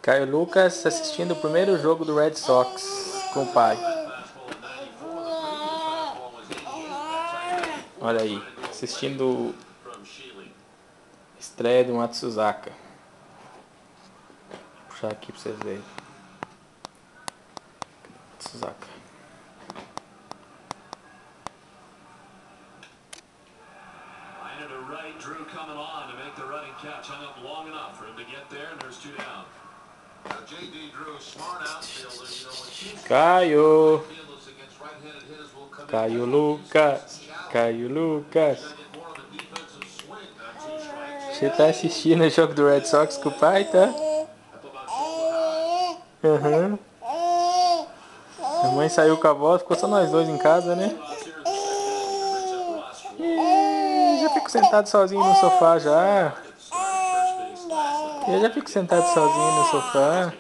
Caio Lucas assistindo o primeiro jogo do Red Sox com o pai. Olha aí, assistindo a estreia do Matsuzaka. Vou puxar aqui pra vocês verem. Matsuzaka. Drew coming on to make the running catch, hung up long enough for him to get there, and there's 2 down. Now J.D. Drew, smart outfielder, you know, when teams Caio. fielders against right-handed hitters will come Caio Lucas. Caio Lucas. Você tá assistindo o jogo do Red Sox com o pai, tá? Aham. A mãe saiu com a avó, ficou só nós dois em casa, né? Já fico sentado sozinho no sofá já. Eu já fico sentado sozinho no sofá.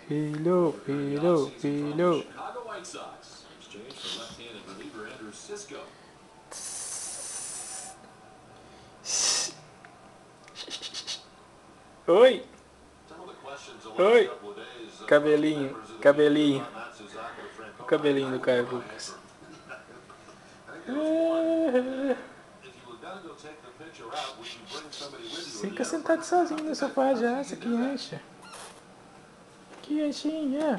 Filho, filho, filho. Oi. Oi. Cabelinho, cabelinho. O cabelinho do Caio Lucas. Fica sentado sozinho no sofá já, isso aqui enche. Que enchinha.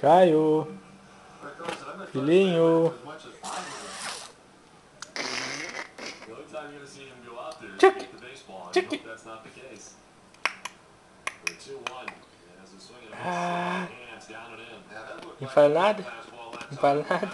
Caio. Filhinho. Tchic. Tchic. Ah. Não fala nada? Não fala nada?